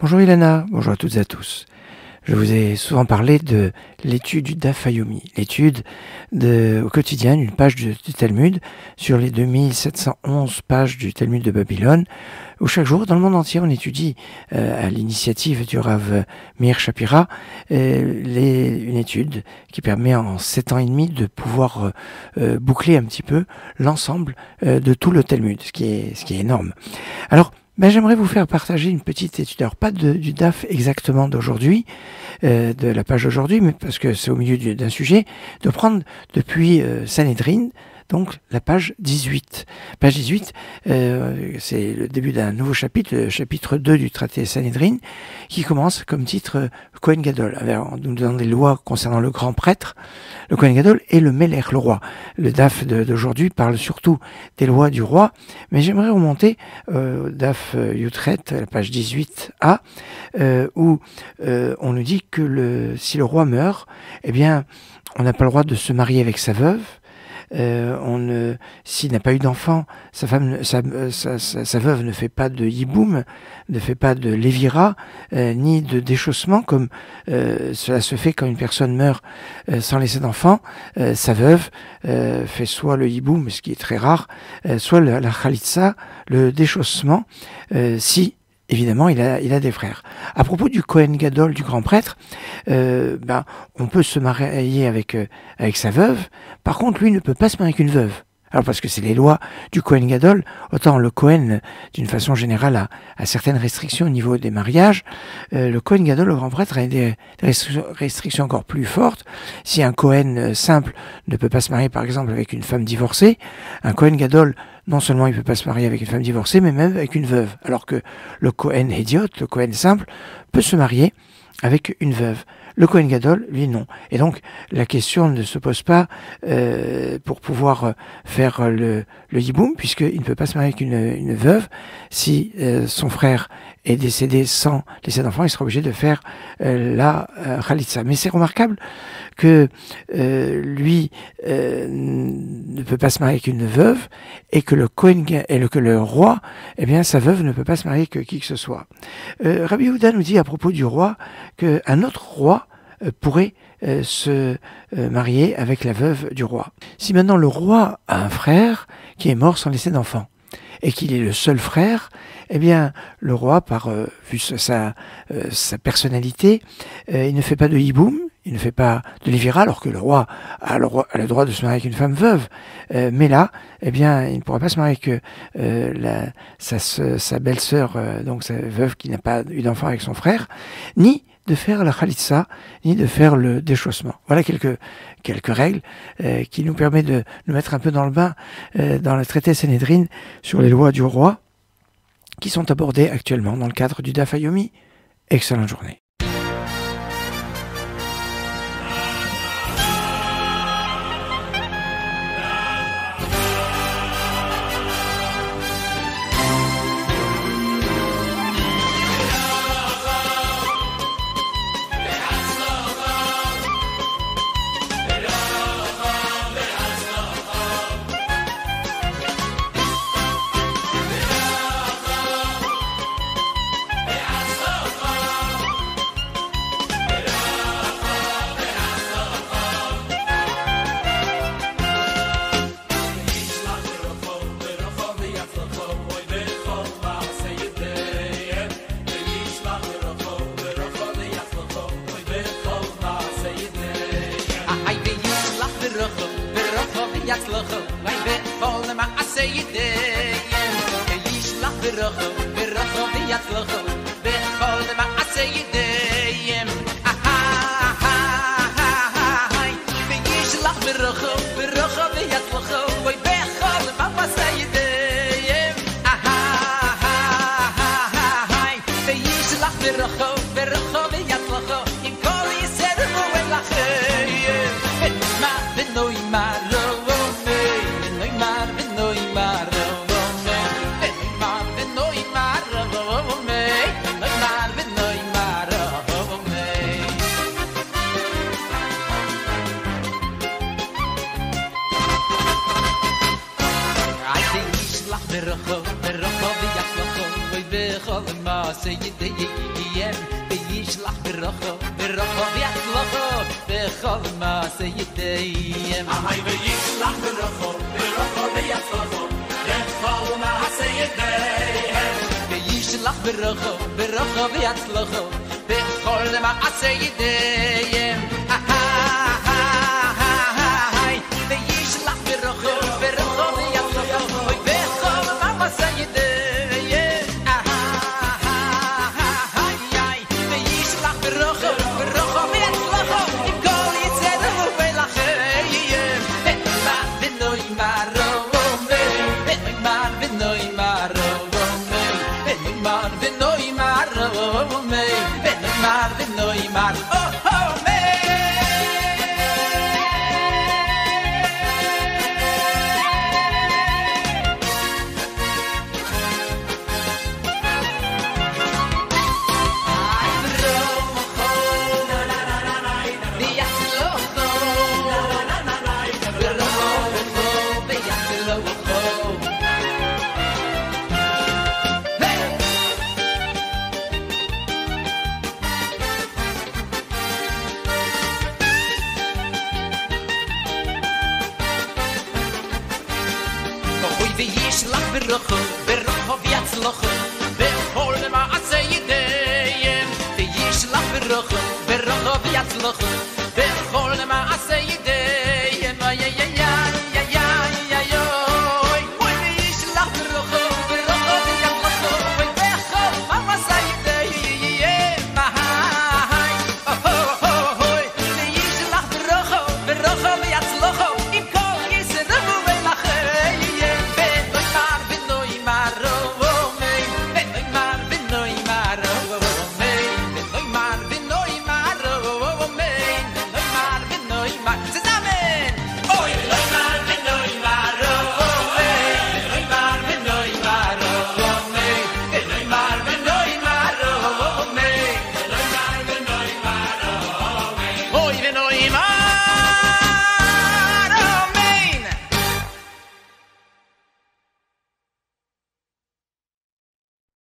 Bonjour Ilana, bonjour à toutes et à tous. Je vous ai souvent parlé de l'étude du Daf Yomi, l'étude au quotidien d'une page du Talmud sur les 2711 pages du Talmud de Babylone, où chaque jour, dans le monde entier, on étudie à l'initiative du Rav Meir Shapira une étude qui permet en 7 ans et demi de pouvoir boucler un petit peu l'ensemble de tout le Talmud, ce qui est énorme. Alors, j'aimerais vous faire partager une petite étude, alors pas du DAF exactement d'aujourd'hui, de la page d'aujourd'hui, mais parce que c'est au milieu d'un sujet, de prendre depuis Sanhedrin, donc la page 18. Page 18, c'est le début d'un nouveau chapitre, le chapitre 2 du traité Sanhedrin, qui commence comme titre Kohen Gadol. Alors, nous donnons des lois concernant le grand prêtre, le Kohen Gadol et le Melech, le roi. Le DAF d'aujourd'hui parle surtout des lois du roi, mais j'aimerais remonter au DAF Yutret, la page 18a, où on nous dit que si le roi meurt, eh bien, on n'a pas le droit de se marier avec sa veuve. S'il n'a pas eu d'enfant, sa veuve ne fait pas de yiboum, ne fait pas de lévira, ni de déchaussement, comme cela se fait quand une personne meurt sans laisser d'enfant. Sa veuve fait soit le yiboum, ce qui est très rare, soit la khalitsa, le déchaussement, si évidemment, il a des frères. À propos du Kohen Gadol, du grand prêtre, on peut se marier avec sa veuve. Par contre, lui ne peut pas se marier avec une veuve. Alors parce que c'est les lois du Kohen Gadol, autant le Kohen, d'une façon générale, a certaines restrictions au niveau des mariages. Le Kohen Gadol, le grand prêtre, a des restrictions encore plus fortes. Si un Kohen simple ne peut pas se marier, par exemple, avec une femme divorcée, un Kohen Gadol, non seulement il ne peut pas se marier avec une femme divorcée, mais même avec une veuve. Alors que le Kohen Hédiot, le Kohen simple, peut se marier avec une veuve. Le Kohen Gadol, lui, non. Et donc, la question ne se pose pas pour pouvoir faire le yiboum, puisqu'il ne peut pas se marier avec une veuve. Si son frère est décédé sans laisser d'enfant, il sera obligé de faire la khalitsa. Mais c'est remarquable que lui ne peut pas se marier avec une veuve, et que le roi, eh bien, sa veuve ne peut pas se marier avec qui que ce soit. Rabbi Yehuda nous dit à propos du roi qu'un autre roi pourrait se marier avec la veuve du roi. Si maintenant le roi a un frère qui est mort sans laisser d'enfant, et qu'il est le seul frère, eh bien, le roi, vu sa personnalité, il ne fait pas de hiboum, il ne fait pas de lévira, alors que le roi a le droit de se marier avec une femme veuve. Mais là, eh bien, il ne pourra pas se marier avec sa belle-sœur, donc sa veuve qui n'a pas eu d'enfant avec son frère, ni de faire la khalitsa, ni de faire le déchaussement. Voilà quelques règles qui nous permettent de nous mettre un peu dans le bain dans le traité Sanhedrin sur les lois du roi qui sont abordées actuellement dans le cadre du Daf Yomi. Excellente journée. bechol ma seyideyem beyishlach beracho beracho v'yatzlacho bechol ma seyideyem Amay beyishlach beracho beracho v'yatzlacho bechol ma seyideyem beyishlach beracho beracho v'yatzlacho bechol ma seyideyem beyishlach beracho beracho v'yatzlacho bechol ma seyideyem beracho beracho v'yatzlacho im kol yitzedel u'velachayim be'mar v'noy maromei be'mar v'noy maromei be'mar v'noy maromei be'mar v'noy maromei V'yishlach beracho beracho v'yatzlacho bechol ma seyideyem V'yishlach beracho beracho v'yatzlacho